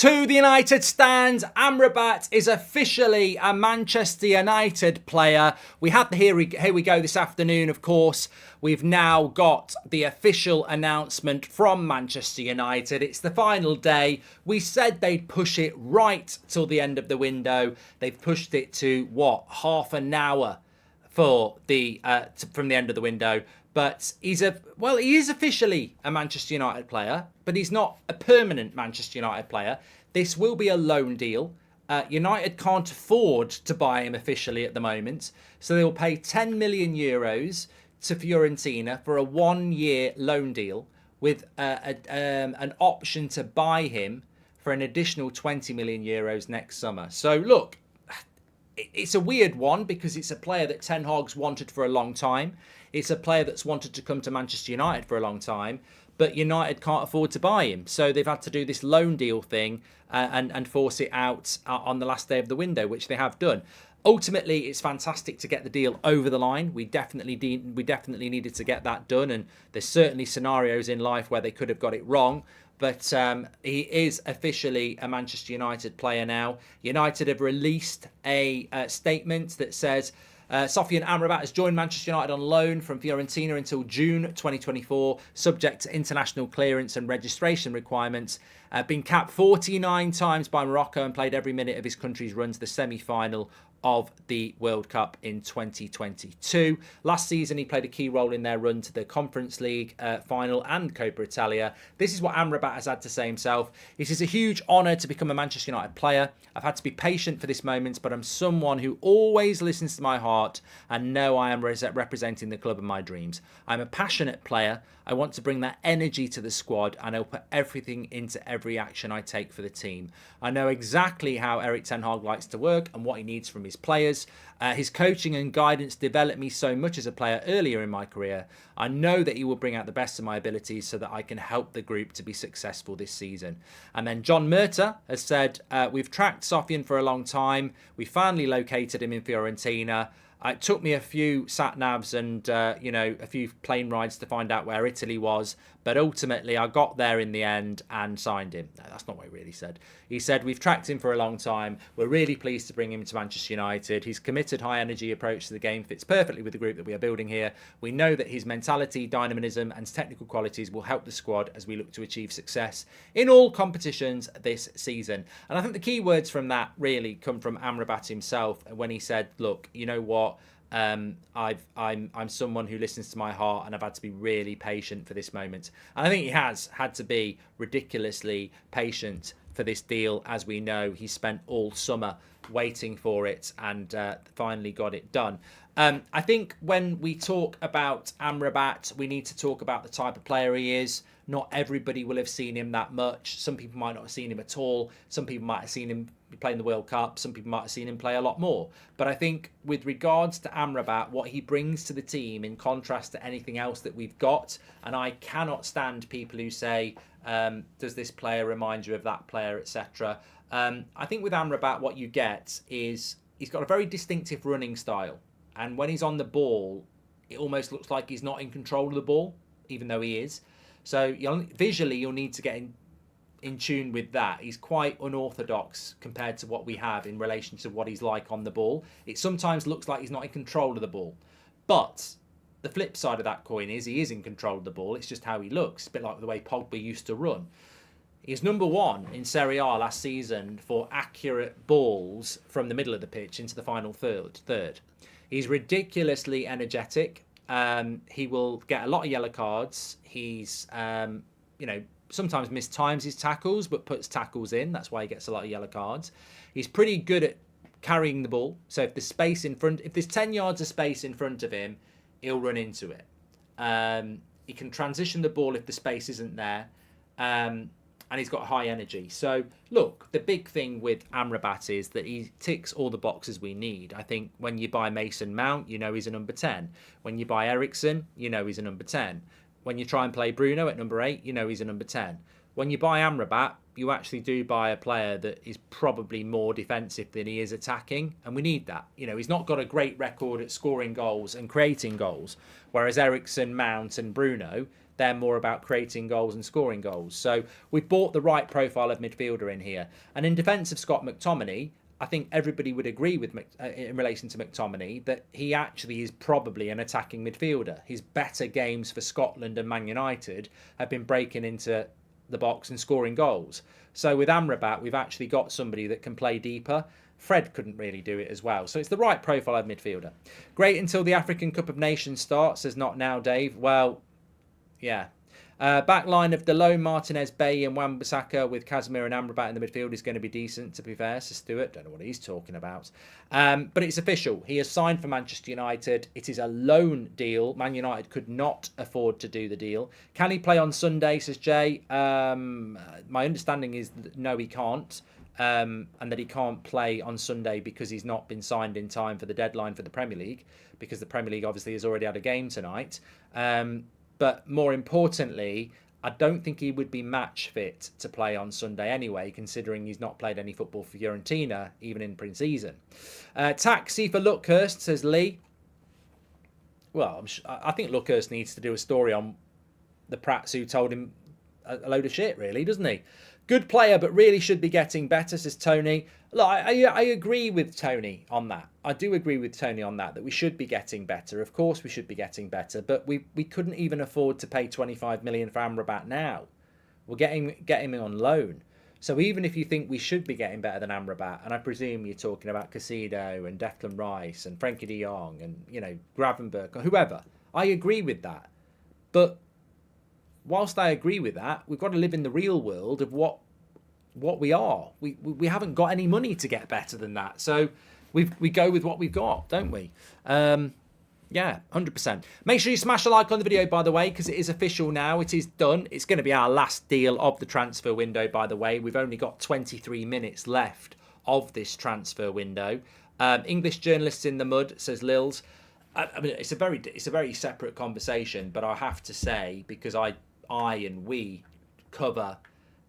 To the United stands, Amrabat is officially a Manchester United player. We had the Here We Go this afternoon, of course. We've now got the official announcement from Manchester United. It's the final day. We said they'd push it right till the end of the window. They've pushed it to, half an hour for the from the end of the window. But he is officially a Manchester United player, but he's not a permanent Manchester United player. This will be a loan deal. United can't afford to buy him officially at the moment, so they will pay 10 million euros to Fiorentina for a 1-year loan deal with an option to buy him for an additional 20 million euros next summer. So look, it's a weird one because it's a player that Ten Hag's wanted for a long time. It's a player that's wanted to come to Manchester United for a long time, but United can't afford to buy him. So they've had to do this loan deal thing and force it out on the last day of the window, which they have done. Ultimately, it's fantastic to get the deal over the line. We definitely needed to get that done, and there's certainly scenarios in life where they could have got it wrong. But he is officially a Manchester United player now. United have released a statement that says Sofyan Amrabat has joined Manchester United on loan from Fiorentina until June 2024, subject to international clearance and registration requirements. Been capped 49 times by Morocco and played every minute of his country's run to the semi-final of the World Cup in 2022. Last season, he played a key role in their run to the Conference League final and Coppa Italia. This is what Amrabat has had to say himself. It is a huge honour to become a Manchester United player. I've had to be patient for this moment, but I'm someone who always listens to my heart and know I am representing the club of my dreams. I'm a passionate player. I want to bring that energy to the squad, and I'll put everything into every action I take for the team. I know exactly how Erik Ten Hag likes to work and what he needs from his players. His coaching and guidance developed me so much as a player earlier in my career. I know that he will bring out the best of my abilities so that I can help the group to be successful this season. And then John Murta has said, we've tracked Sofyan for a long time. We finally located him in Fiorentina. It took me a few sat-navs and, a few plane rides to find out where Italy was. But ultimately, I got there in the end and signed him. No, that's not what he really said. He said, we've tracked him for a long time. We're really pleased to bring him to Manchester United. His committed, high-energy approach to the game fits perfectly with the group that we are building here. We know that his mentality, dynamism and technical qualities will help the squad as we look to achieve success in all competitions this season. And I think the key words from that really come from Amrabat himself when he said, look, you know what? I'm someone who listens to my heart, and I've had to be really patient for this moment. And I think he has had to be ridiculously patient for this deal. As we know, he spent all summer waiting for it and finally got it done. I think when we talk about Amrabat, we need to talk about the type of player he is. Not everybody will have seen him that much. Some people might not have seen him at all. Some people might have seen him playing the World Cup. Some people might have seen him play a lot more. But I think with regards to Amrabat, what he brings to the team in contrast to anything else that we've got, and I cannot stand people who say, does this player remind you of that player, etc. I think with Amrabat, what you get is he's got a very distinctive running style. And when he's on the ball, it almost looks like he's not in control of the ball, even though he is. So visually, you'll need to get in tune with that. He's quite unorthodox compared to what we have in relation to what he's like on the ball. It sometimes looks like he's not in control of the ball. But the flip side of that coin is he is in control of the ball. It's just how he looks, a bit like the way Pogba used to run. He's number one in Serie A last season for accurate balls from the middle of the pitch into the final third. He's ridiculously energetic. He will get a lot of yellow cards. He's, sometimes mistimes his tackles, but puts tackles in. That's why he gets a lot of yellow cards. He's pretty good at carrying the ball. So if there's space in front, if there's 10 yards of space in front of him, he'll run into it. He can transition the ball if the space isn't there. And he's got high energy. So, look, the big thing with Amrabat is that he ticks all the boxes we need. I think when you buy Mason Mount, you know he's a number 10. When you buy Eriksen, you know he's a number 10. When you try and play Bruno at number 8, you know he's a number 10. When you buy Amrabat, you actually do buy a player that is probably more defensive than he is attacking, and we need that. He's not got a great record at scoring goals and creating goals, whereas Eriksen, Mount and Bruno, They're more about creating goals and scoring goals. So we've bought the right profile of midfielder in here. And in defence of Scott McTominay, I think everybody would agree with in relation to McTominay that he actually is probably an attacking midfielder. His better games for Scotland and Man United have been breaking into the box and scoring goals. So with Amrabat, we've actually got somebody that can play deeper. Fred couldn't really do it as well. So it's the right profile of midfielder. Great until the African Cup of Nations starts, says Not Now Dave. Well, yeah. Back line of Delone, Martinez, Bay and Wan-Bissaka with Casemiro and Amrabat in the midfield is going to be decent, to be fair. So Stewart, don't know what he's talking about. But it's official. He has signed for Manchester United. It is a loan deal. Man United could not afford to do the deal. Can he play on Sunday, says Jay? My understanding is that no, he can't. And that he can't play on Sunday because he's not been signed in time for the deadline for the Premier League, because the Premier League obviously has already had a game tonight. But more importantly, I don't think he would be match fit to play on Sunday anyway, considering he's not played any football for Fiorentina, even in pre-season. Taxi for Luckhurst, says Lee. Well, I think Luckhurst needs to do a story on the Prats who told him a load of shit, really, doesn't he? Good player, but really should be getting better, says Tony. Look, I agree with Tony on that. I do agree with Tony on that we should be getting better. Of course we should be getting better, but we couldn't even afford to pay 25 million for Amrabat now. We're getting him on loan. So even if you think we should be getting better than Amrabat, and I presume you're talking about Casido and Declan Rice and Frankie de Jong and, you know, Gravenberch or whoever, I agree with that. But whilst I agree with that, we've got to live in the real world of what we are. We haven't got any money to get better than that. So we go with what we've got, don't we? Yeah, 100%. Make sure you smash a like on the video, by the way, because it is official now. It is done. It's going to be our last deal of the transfer window, by the way. We've only got 23 minutes left of this transfer window. English journalists in the mud, says Lils. I mean, it's a very separate conversation, but I have to say, because I and we cover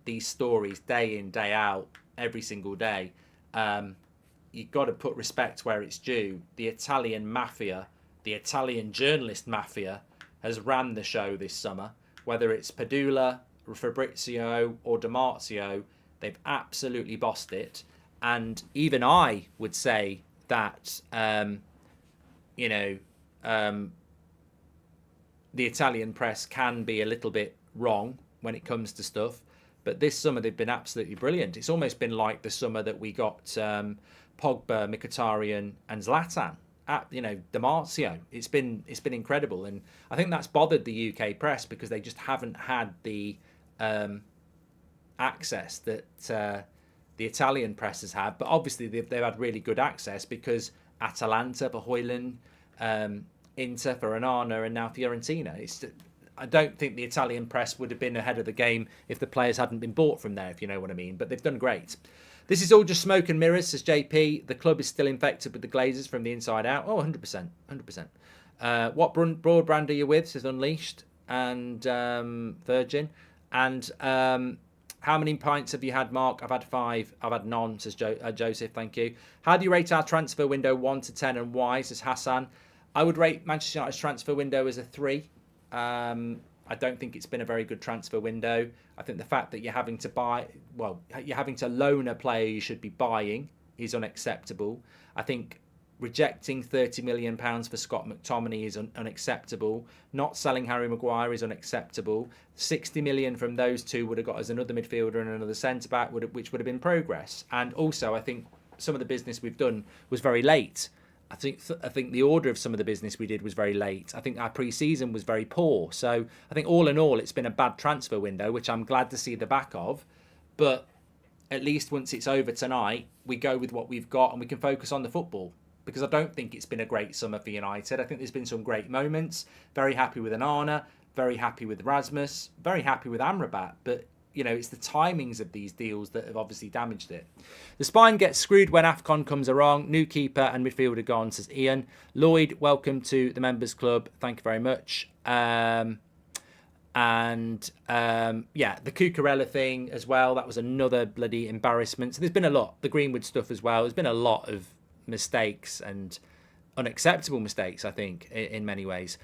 these stories day in, day out, every single day, you've got to put respect where it's due. The Italian mafia, the Italian journalist mafia, has ran the show this summer. Whether it's Padula, Fabrizio or Di Marzio, they've absolutely bossed it. And even I would say that, the Italian press can be a little bit wrong when it comes to stuff. But this summer they've been absolutely brilliant. It's almost been like the summer that we got Pogba, Mkhitaryan and Zlatan. Di Marzio. It's been incredible, and I think that's bothered the UK press because they just haven't had the access that the Italian press has had. But obviously they've had really good access because Atalanta for Højlund, Inter for Onana, and now Fiorentina. I don't think the Italian press would have been ahead of the game if the players hadn't been bought from there, if you know what I mean. But they've done great. This is all just smoke and mirrors, says JP. The club is still infected with the Glazers from the inside out. Oh, 100%. 100%. What broad brand are you with, says Unleashed and Virgin. And how many pints have you had, Mark? I've had 5. I've had none, says Joseph. Thank you. How do you rate our transfer window 1 to 10 and why, says Hassan? I would rate Manchester United's transfer window as a 3. I don't think it's been a very good transfer window. I think the fact that you're having to loan a player you should be buying is unacceptable. I think rejecting £30 million for Scott McTominay is unacceptable. Not selling Harry Maguire is unacceptable. 60 million from those two would have got us another midfielder and another centre-back, which would have been progress. And also, I think some of the business we've done was very late. I think the order of some of the business we did was very late. I think our pre-season was very poor. So I think all in all, it's been a bad transfer window, which I'm glad to see the back of. But at least once it's over tonight, we go with what we've got and we can focus on the football. Because I don't think it's been a great summer for United. I think there's been some great moments. Very happy with Onana, very happy with Rasmus, very happy with Amrabat. But it's the timings of these deals that have obviously damaged it. The spine gets screwed when AFCON comes along. New keeper and midfielder gone, says Ian. Lloyd, welcome to the members club. Thank you very much. The Cucurella thing as well. That was another bloody embarrassment. So there's been a lot. The Greenwood stuff as well. There's been a lot of mistakes and unacceptable mistakes, I think, in many ways.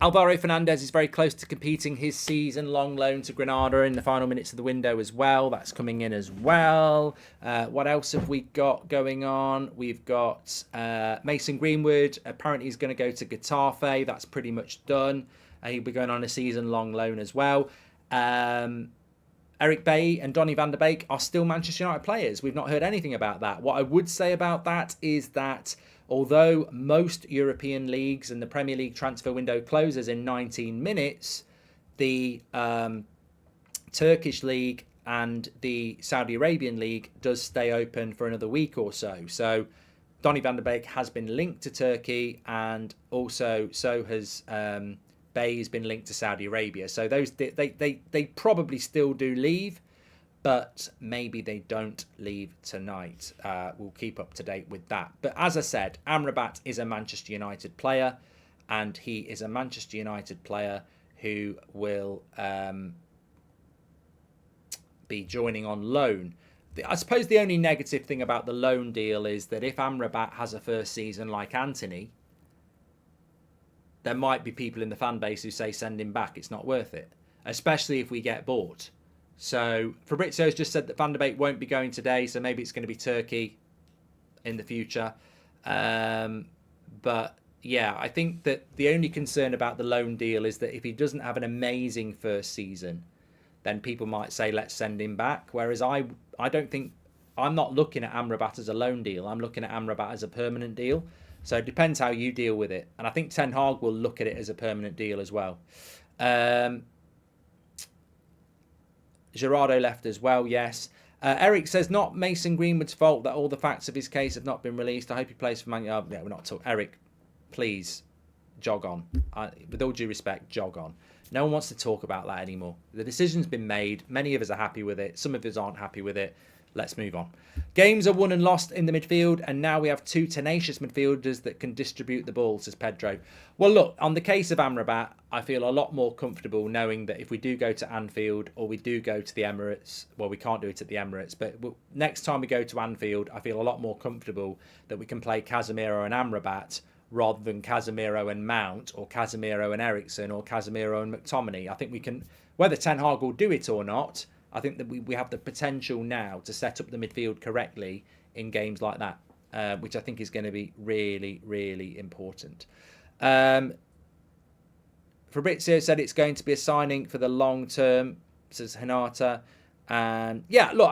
Alvaro Fernandez is very close to completing his season-long loan to Granada in the final minutes of the window as well. That's coming in as well. What else have we got going on? We've got Mason Greenwood. Apparently he's going to go to Getafe. That's pretty much done. He'll be going on a season-long loan as well. Eric Bailly and Donny van der Beek are still Manchester United players. We've not heard anything about that. What I would say about that is that although most European leagues and the Premier League transfer window closes in 19 minutes, the Turkish league and the Saudi Arabian league does stay open for another week or so. So Donny van der Beek has been linked to Turkey, and also so has Bailly has been linked to Saudi Arabia. So those they probably still do leave, but maybe they don't leave tonight. We'll keep up to date with that. But as I said, Amrabat is a Manchester United player, and he is a Manchester United player who will be joining on loan. I suppose the only negative thing about the loan deal is that if Amrabat has a first season like Anthony, there might be people in the fan base who say send him back. It's not worth it, especially if we get bought. So Fabrizio's just said that Van der Beek won't be going today, so maybe it's going to be Turkey in the future. But yeah, I think that the only concern about the loan deal is that if he doesn't have an amazing first season, then people might say let's send him back. Whereas I don't think, I'm not looking at Amrabat as a loan deal. I'm looking at Amrabat as a permanent deal. So it depends how you deal with it. And I think Ten Hag will look at it as a permanent deal as well. Gerardo left as well, yes. Eric says, not Mason Greenwood's fault that all the facts of his case have not been released. I hope he plays for Man United. Yeah, we're not talking. Eric, please, jog on. With all due respect, jog on. No one wants to talk about that anymore. The decision's been made. Many of us are happy with it. Some of us aren't happy with it. Let's move on. Games are won and lost in the midfield, and now we have two tenacious midfielders that can distribute the ball, says Pedro. Well, look, on the case of Amrabat, I feel a lot more comfortable knowing that if we do go to Anfield or we do go to the Emirates, well, we can't do it at the Emirates, but next time we go to Anfield, I feel a lot more comfortable that we can play Casemiro and Amrabat rather than Casemiro and Mount, or Casemiro and Eriksen, or Casemiro and McTominay. I think we can, whether Ten Hag will do it or not, I think that we have the potential now to set up the midfield correctly in games like that, which I think is going to be really, really important. Fabrizio said it's going to be a signing for the long term, says Hinata. And yeah, look,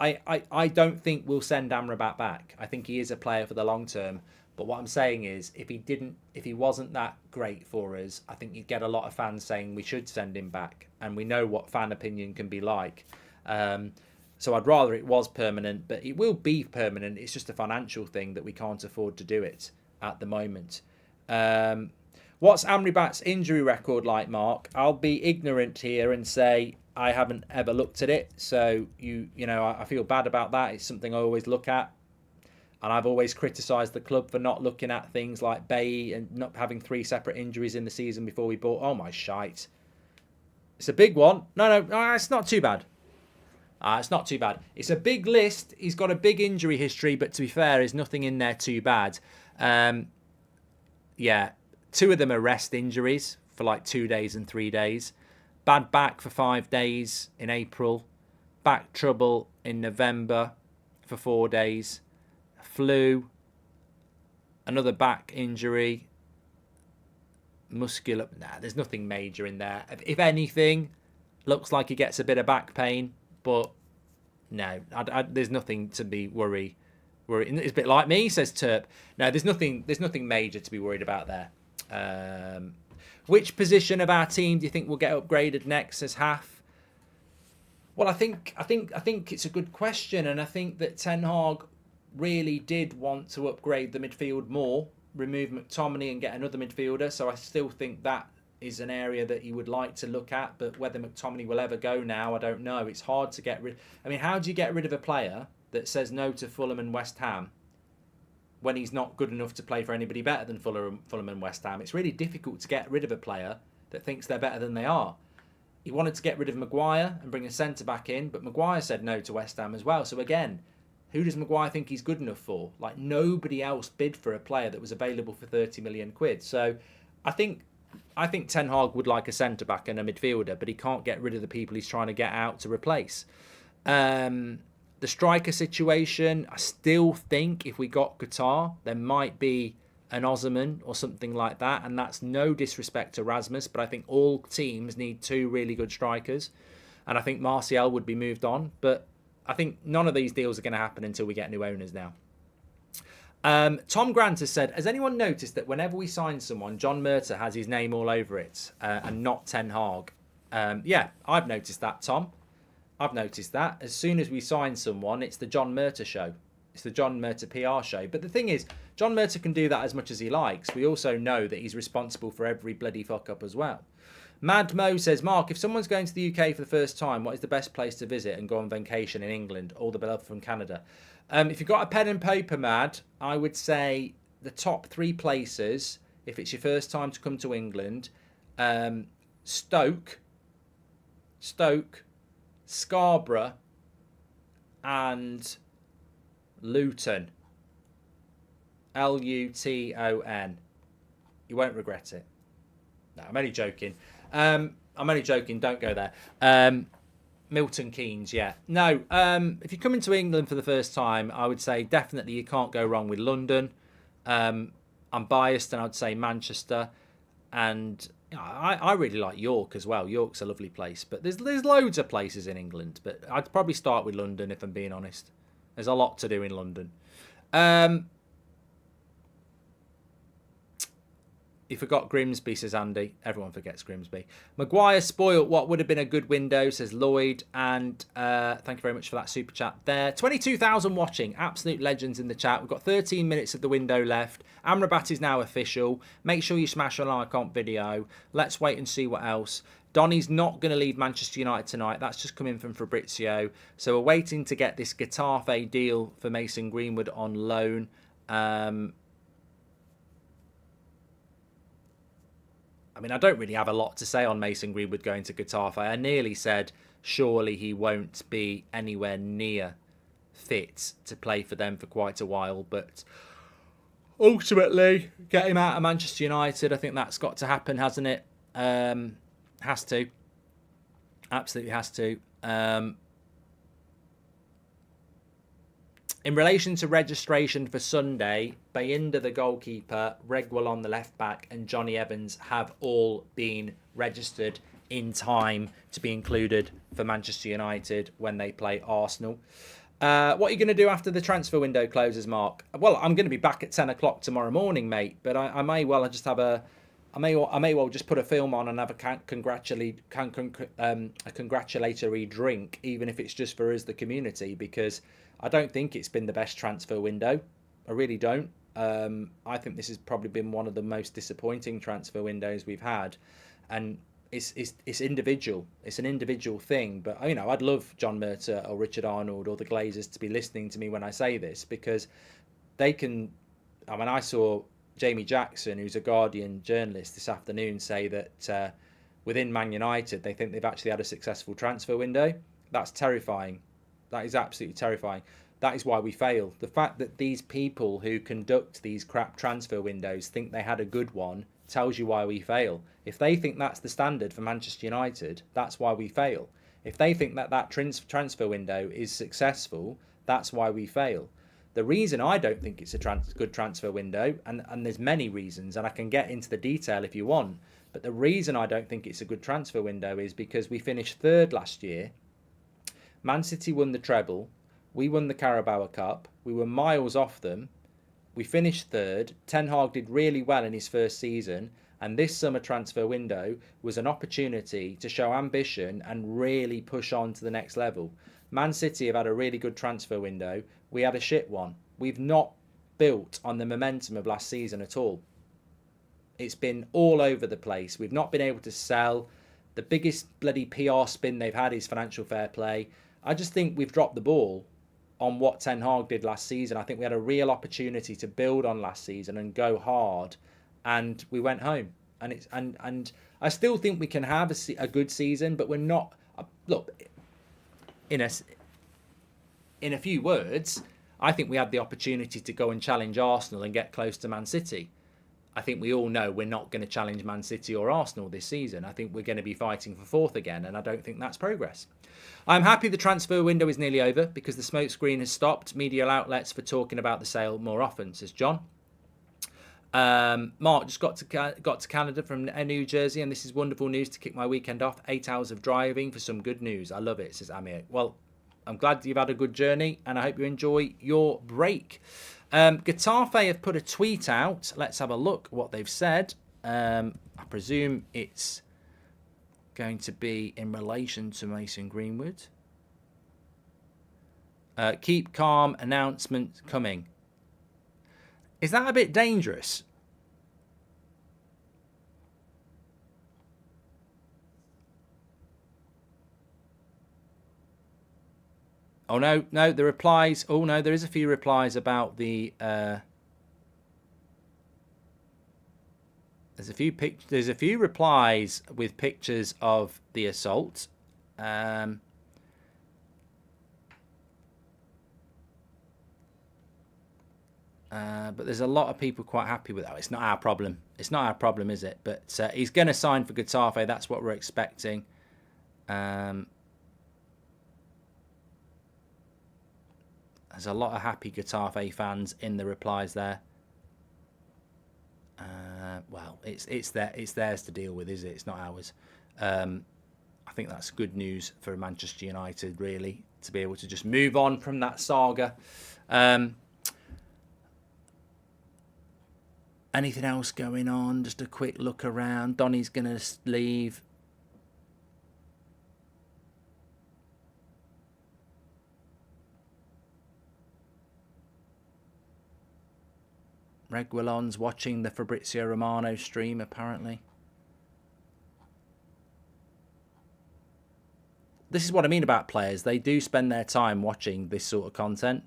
I don't think we'll send Amrabat back. I think he is a player for the long term. But what I'm saying is, if he wasn't that great for us, I think you'd get a lot of fans saying we should send him back. And we know what fan opinion can be like. So I'd rather it was permanent, but it will be permanent. It's just a financial thing that we can't afford to do it at the moment. What's Amrabat's injury record like, Mark? I'll be ignorant here and say I haven't ever looked at it. So you know, I feel bad about that. It's something I always look at. And I've always criticised the club for not looking at things like Bailly and not having 3 separate injuries in the season before we bought. Oh, my shite. It's a big one. No, it's not too bad. It's not too bad. It's a big list. He's got a big injury history, but to be fair, there's nothing in there too bad. Yeah, 2 of them are rest injuries for like 2 days and 3 days. Bad back for 5 days in April. Back trouble in November for 4 days. Flu, another back injury, muscular. Nah, there's nothing major in there. If anything, looks like he gets a bit of back pain, but no, there's nothing to be worried. It's a bit like me, says Terp. No, there's nothing major to be worried about there. Which position of our team do you think will get upgraded next, says Half? Well, I think it's a good question, and I think that Ten Hag really did want to upgrade the midfield more, remove McTominay and get another midfielder. So I still think that is an area that he would like to look at. But whether McTominay will ever go now, I don't know. It's hard to get rid. I mean, how do you get rid of a player that says no to Fulham and West Ham when he's not good enough to play for anybody better than Fulham and West Ham? It's really difficult to get rid of a player that thinks they're better than they are. He wanted to get rid of Maguire and bring a centre-back in, but Maguire said no to West Ham as well. So again, who does Maguire think he's good enough for? Like, nobody else bid for a player that was available for 30 million quid. So I think Ten Hag would like a centre-back and a midfielder, but he can't get rid of the people he's trying to get out to replace. The striker situation, I still think if we got Qatar, there might be an Osman or something like that, and that's no disrespect to Rasmus, but I think all teams need 2 really good strikers, and I think Martial would be moved on, but I think none of these deals are going to happen until we get new owners now. Tom Grant has said, has anyone noticed that whenever we sign someone, John Murtagh has his name all over it and not Ten Hag? Yeah, I've noticed that, Tom. I've noticed that. As soon as we sign someone, it's the John Murtagh show. It's the John Murtagh PR show. But the thing is, John Murtagh can do that as much as he likes. We also know that he's responsible for every bloody fuck up as well. Mad Mo says, Mark, if someone's going to the UK for the first time, what is the best place to visit and go on vacation in England? All the love from Canada. If you've got a pen and paper, Mad, I would say the top 3 places, if it's your first time to come to England, Stoke, Scarborough, and Luton. Luton. You won't regret it. No, I'm only joking. Don't go there. Milton Keynes, yeah. No, if you're coming to England for the first time, I would say definitely you can't go wrong with London. I'm biased, and I'd say Manchester. And I really like York as well. York's a lovely place. But there's loads of places in England. But I'd probably start with London, if I'm being honest. There's a lot to do in London. You forgot Grimsby, says Andy. Everyone forgets Grimsby. Maguire spoilt what would have been a good window, says Lloyd. And thank you very much for that super chat there. 22,000 watching. Absolute legends in the chat. We've got 13 minutes of the window left. Amrabat is now official. Make sure you smash a like on video. Let's wait and see what else. Donny's not going to leave Manchester United tonight. That's just coming from Fabrizio. So we're waiting to get this Getafe deal for Mason Greenwood on loan. I mean, I don't really have a lot to say on Mason Greenwood going to Getafe. I nearly said, surely he won't be anywhere near fit to play for them for quite a while. But ultimately, get him out of Manchester United. I think that's got to happen, hasn't it? Has to. Absolutely has to. In relation to registration for Sunday, Bayinda the goalkeeper, Reguilon the left back, and Johnny Evans have all been registered in time to be included for Manchester United when they play Arsenal. What are you going to do after the transfer window closes, Mark? Well, I'm going to be back at 10 o'clock tomorrow morning, mate. But I may well just have I may well just put a film on and have a congratulatory drink, even if it's just for us, the community, because I don't think it's been the best transfer window. I really don't. I think this has probably been one of the most disappointing transfer windows we've had, and it's individual. It's an individual thing. But I'd love John Murtagh or Richard Arnold or the Glazers to be listening to me when I say this, because they can. I mean, I saw Jamie Jackson, who's a Guardian journalist, this afternoon say that within Man United they think they've actually had a successful transfer window. That's terrifying. That is absolutely terrifying. That is why we fail. The fact that these people who conduct these crap transfer windows think they had a good one tells you why we fail. If they think that's the standard for Manchester United, that's why we fail. If they think that transfer window is successful, that's why we fail. The reason I don't think it's a good transfer window, and there's many reasons, and I can get into the detail if you want, but the reason I don't think it's a good transfer window is because we finished third last year. Man City won the treble. We won the Carabao Cup. We were miles off them. We finished third. Ten Hag did really well in his first season. And this summer transfer window was an opportunity to show ambition and really push on to the next level. Man City have had a really good transfer window. We had a shit one. We've not built on the momentum of last season at all. It's been all over the place. We've not been able to sell. The biggest bloody PR spin they've had is financial fair play. I just think we've dropped the ball on what Ten Hag did last season. I think we had a real opportunity to build on last season and go hard, and we went home. And I still think we can have a good season, but we're not. Look, in a few words, I think we had the opportunity to go and challenge Arsenal and get close to Man City. I think we all know we're not going to challenge Man City or Arsenal this season. I think we're going to be fighting for fourth again, and I don't think that's progress. I'm happy the transfer window is nearly over because the smokescreen has stopped media outlets for talking about the sale more often, says John. Mark just got to Canada from New Jersey, and this is wonderful news to kick my weekend off. 8 hours of driving for some good news. I love it, says Amir. Well, I'm glad you've had a good journey, and I hope you enjoy your break. Getafe have put a tweet out. Let's have a look what they've said. I presume it's going to be in relation to Mason Greenwood. Keep calm, announcement coming. Is that a bit dangerous? Oh, no, the replies. Oh, no, there is a few replies about the... There's a few replies with pictures of the assault. But there's a lot of people quite happy with that. It's not our problem. It's not our problem, is it? But he's going to sign for Getafe. That's what we're expecting. There's a lot of happy Getafe fans in the replies there. Well, it's theirs to deal with, is it? It's not ours. I think that's good news for Manchester United, really, to be able to just move on from that saga. Anything else going on? Just a quick look around. Donny's going to leave. Reguilon's watching the Fabrizio Romano stream, apparently. This is what I mean about players. They do spend their time watching this sort of content.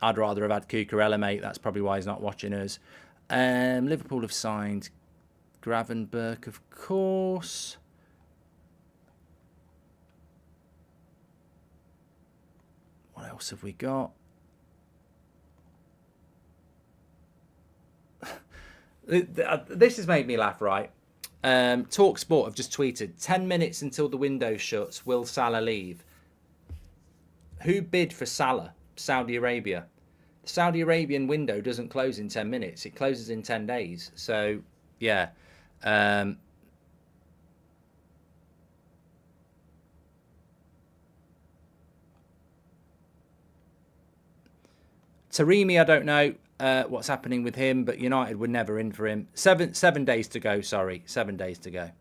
I'd rather have had Cucurella, mate. That's probably why he's not watching us. Liverpool have signed Gravenberch, of course. What else have we got? This has made me laugh, right? TalkSport have just tweeted, 10 minutes until the window shuts, will Salah leave? Who bid for Salah? Saudi Arabia. The Saudi Arabian window doesn't close in 10 minutes. It closes in 10 days. So, yeah. Taremi, I don't know what's happening with him, but United were never in for him. 7 days to go, sorry. 7 days to go.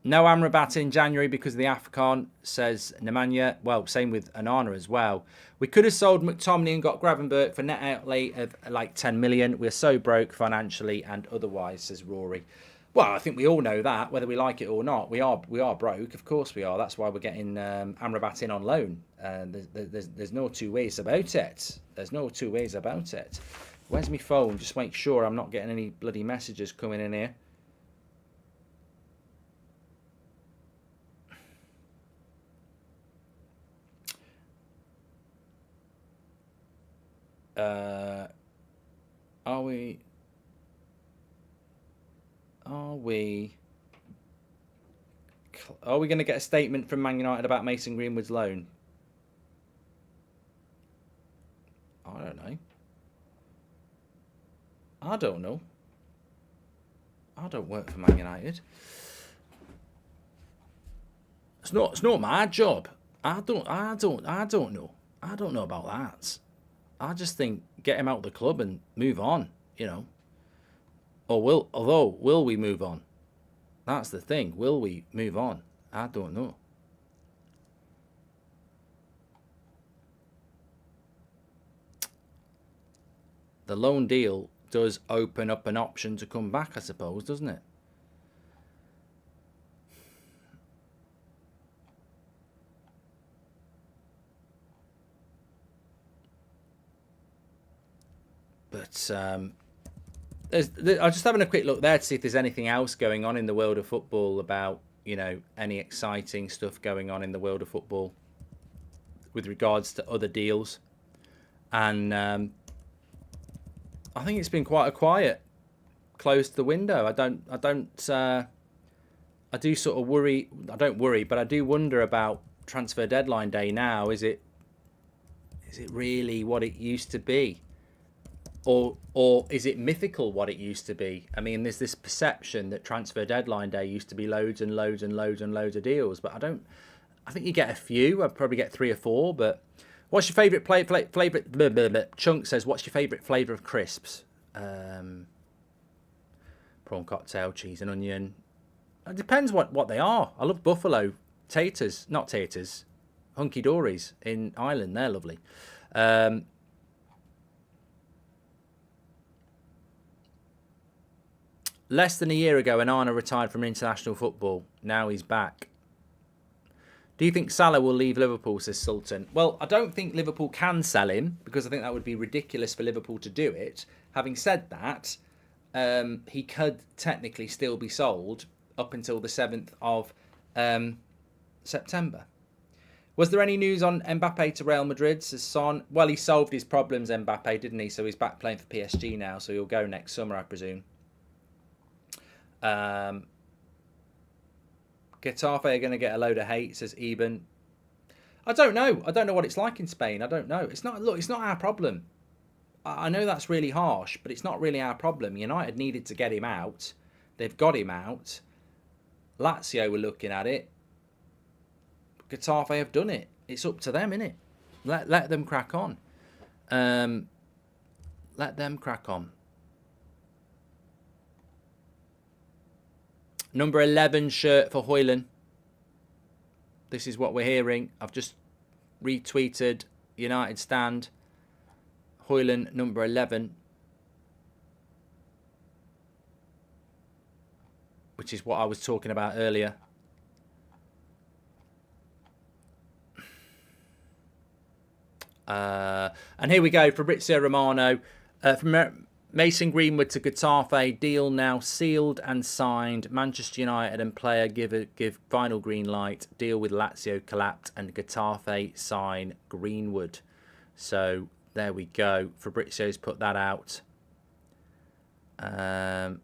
No Amrabat in January because of the AFCON, says Nemanja. Well, same with Onana as well. We could have sold McTominay and got Gravenberch for net outlay of like 10 million. We're so broke financially and otherwise, says Rory. Well, I think we all know that, whether we like it or not. We are broke, of course we are. That's why we're getting Amrabat in on loan. There's no two ways about it. There's no two ways about it. Where's my phone? Just make sure I'm not getting any bloody messages coming in here. Are we going to get a statement from Man United about Mason Greenwood's loan? I don't know. I don't know. I don't work for Man United. It's not my job. I don't know. I don't know about that. I just think get him out of the club and move on, Or will we move on? That's the thing. Will we move on? I don't know. The loan deal does open up an option to come back, I suppose, doesn't it? But I'm just having a quick look there to see if there's anything else going on in the world of football about, any exciting stuff going on in the world of football with regards to other deals. And I think it's been quite a quiet close to the window. I do sort of worry. I don't worry, but I do wonder about transfer deadline day now. Is it really what it used to be? Or is it mythical what it used to be? I mean, there's this perception that transfer deadline day used to be loads and loads and loads and loads of deals, but I think you get a few. I'd probably get 3 or 4, but what's your favourite flavor? Chunk says, what's your favourite flavour of crisps? Prawn cocktail, cheese and onion. It depends what they are. I love buffalo taters, not taters, hunky dories in Ireland. They're lovely. Less than a year ago, Onana retired from international football. Now he's back. Do you think Salah will leave Liverpool, says Sultan? Well, I don't think Liverpool can sell him because I think that would be ridiculous for Liverpool to do it. Having said that, he could technically still be sold up until the 7th of September. Was there any news on Mbappe to Real Madrid, says Son? Well, he solved his problems, Mbappe, didn't he? So he's back playing for PSG now, so he'll go next summer, I presume. Getafe are going to get a load of hate, says Eben. I don't know. I don't know what it's like in Spain. I don't know. It's not our problem. I know that's really harsh, but it's not really our problem. United needed to get him out. They've got him out. Lazio were looking at it. Getafe have done it. It's up to them, innit? Let them crack on. Let them crack on. Number 11 shirt for Højlund. This is what we're hearing. I've just retweeted United stand. Højlund, number 11. Which is what I was talking about earlier. And here we go. Fabrizio Romano. From Mason Greenwood to Getafe, deal now sealed and signed. Manchester United and player give final green light. Deal with Lazio collapsed and Getafe sign Greenwood. So there we go. Fabrizio's put that out. The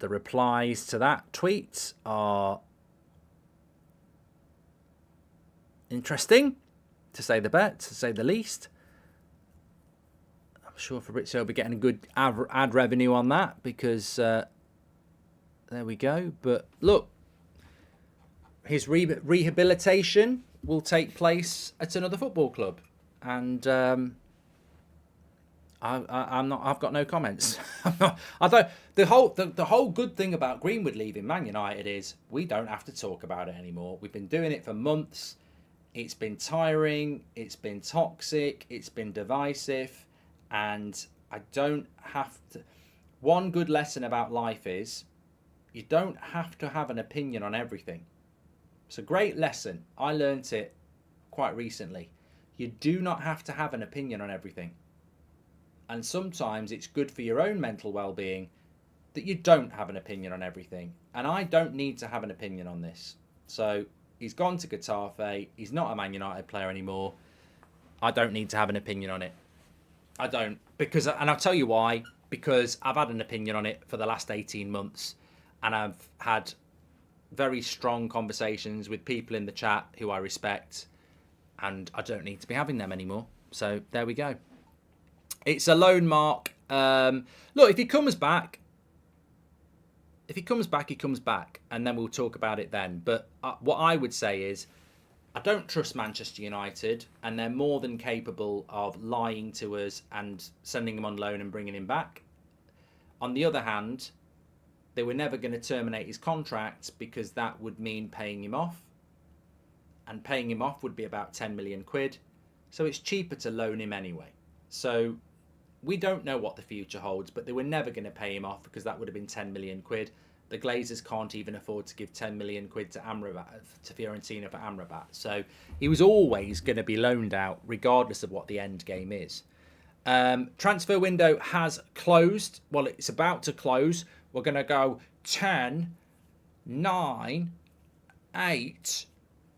replies to that tweet are interesting, to say the least. I'm sure Fabrizio will be getting a good ad revenue on that because there we go. But look, his rehabilitation will take place at another football club, and I've got no comments. The whole good thing about Greenwood leaving Man United is we don't have to talk about it anymore. We've been doing it for months. It's been tiring. It's been toxic. It's been divisive. And I don't have to... One good lesson about life is you don't have to have an opinion on everything. It's a great lesson. I learnt it quite recently. You do not have to have an opinion on everything. And sometimes it's good for your own mental well-being that you don't have an opinion on everything. And I don't need to have an opinion on this. So he's gone to Getafe. He's not a Man United player anymore. I don't need to have an opinion on it. I don't. And I'll tell you why. Because I've had an opinion on it for the last 18 months. And I've had very strong conversations with people in the chat who I respect. And I don't need to be having them anymore. So there we go. It's a loan, Mark. Look, if he comes back, he comes back. And then we'll talk about it then. But what I would say is, I don't trust Manchester United. And they're more than capable of lying to us and sending him on loan and bringing him back. On the other hand, they were never going to terminate his contract because that would mean paying him off. And paying him off would be about 10 million quid. So it's cheaper to loan him anyway. So we don't know what the future holds, but they were never going to pay him off because that would have been 10 million quid. The Glazers can't even afford to give 10 million quid to Amrabat, to Fiorentina for Amrabat. So he was always going to be loaned out regardless of what the end game is. Transfer window has closed. Well, it's about to close. We're going to go 10, 9, 8,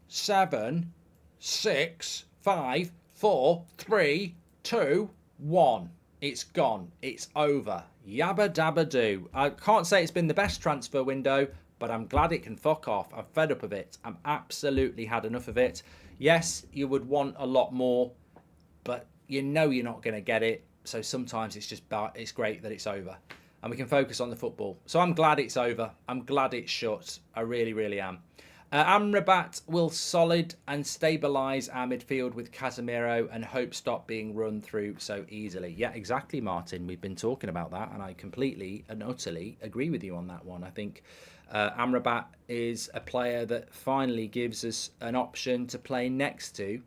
7, 6, 5, 4, 3, 2, 1. It's gone. It's over. Yabba dabba do. I can't say it's been the best transfer window, but I'm glad it can fuck off. I'm fed up of it. I'm absolutely had enough of it. Yes, you would want a lot more, but you know you're not going to get it. So sometimes it's great that it's over and we can focus on the football. So I'm glad it's over. I'm glad it's shut. I really, really am. Amrabat will solid and stabilise our midfield with Casemiro and hope stop being run through so easily. Yeah, exactly, Martin. We've been talking about that and I completely and utterly agree with you on that one. I think Amrabat is a player that finally gives us an option to play next to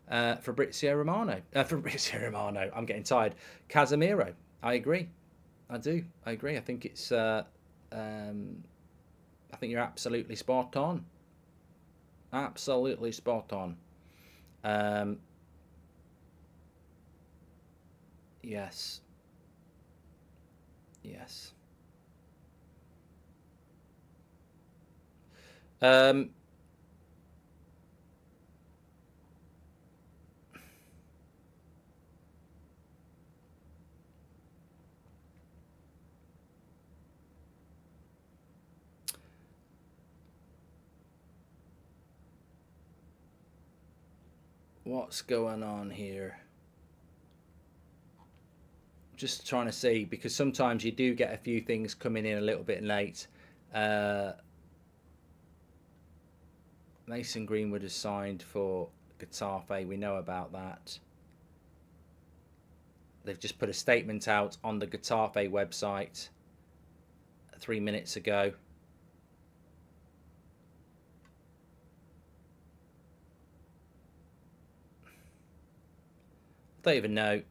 Fabrizio Romano. I'm getting tired. Casemiro. I agree. I do. I agree. I think it's. I think you're absolutely spot on. Absolutely spot on. Yes. Yes. What's going on here? Just trying to see, because sometimes you do get a few things coming in a little bit late. Mason Greenwood has signed for Getafe. We know about that. They've just put a statement out on the Getafe website 3 minutes ago. I don't even know.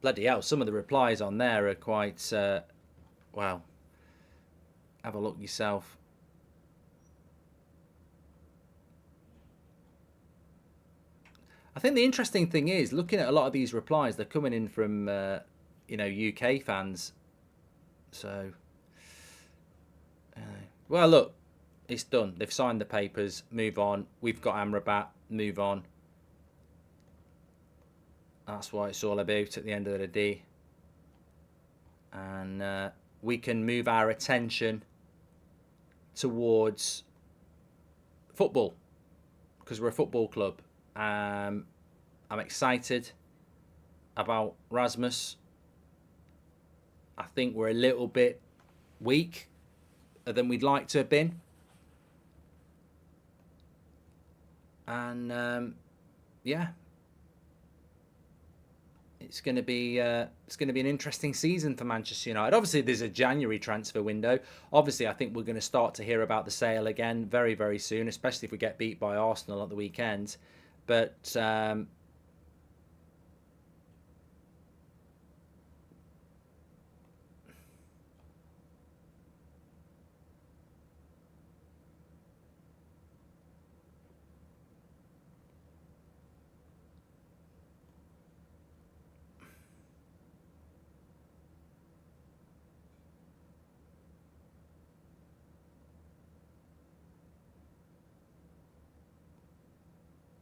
Bloody hell, some of the replies on there are quite, wow. Have a look yourself. I think the interesting thing is, looking at a lot of these replies, they're coming in from, UK fans. So, well, look, it's done. They've signed the papers. Move on. We've got Amrabat. Move on. That's what it's all about at the end of the day. And we can move our attention towards football because we're a football club. I'm excited about Rasmus. I think we're a little bit weak than we'd like to have been. And yeah. It's going to be an interesting season for Manchester United. Obviously, there's a January transfer window. Obviously, I think we're going to start to hear about the sale again very, very soon, especially if we get beat by Arsenal at the weekend. But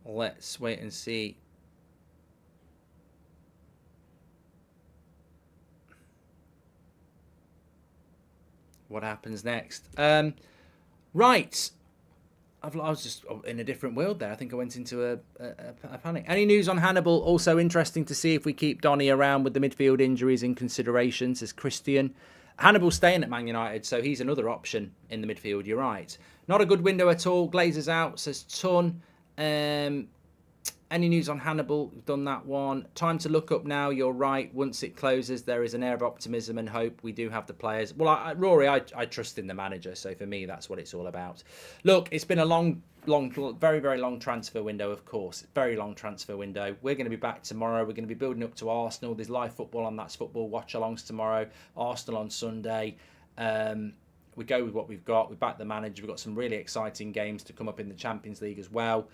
let's wait and see. What happens next? Right. I was just in a different world there. I think I went into a panic. Any news on Hannibal? Also interesting to see if we keep Donny around with the midfield injuries in consideration, says Christian. Hannibal's staying at Man United, so he's another option in the midfield. You're right. Not a good window at all. Glazers out, says Ton. Any news on Hannibal? We've done that one. Time to look up now. You're right. Once it closes, there is an air of optimism and hope. We do have the players. Well, Rory, I trust in the manager. So for me, that's what it's all about. Look, it's been a long, very, very long transfer window, of course. Very long transfer window. We're going to be back tomorrow. We're going to be building up to Arsenal. There's live football on That's Football watch-alongs tomorrow. Arsenal on Sunday. We go with what we've got. We back the manager. We've got some really exciting games to come up in the Champions League as well.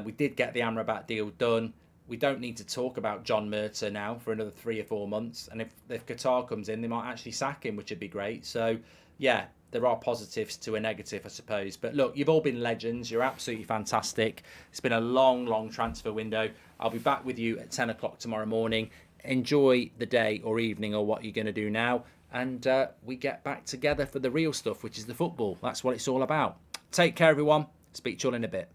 We did get the Amrabat deal done. we don't need to talk about John Murtagh now for another 3 or 4 months. And if Qatar comes in, they might actually sack him, which would be great. So, yeah, there are positives to a negative, I suppose. But look, you've all been legends. You're absolutely fantastic. It's been a long, long transfer window. I'll be back with you at 10 o'clock tomorrow morning. Enjoy the day or evening or what you're going to do now. And we get back together for the real stuff, which is the football. That's what it's all about. Take care, everyone. Speak to you all in a bit.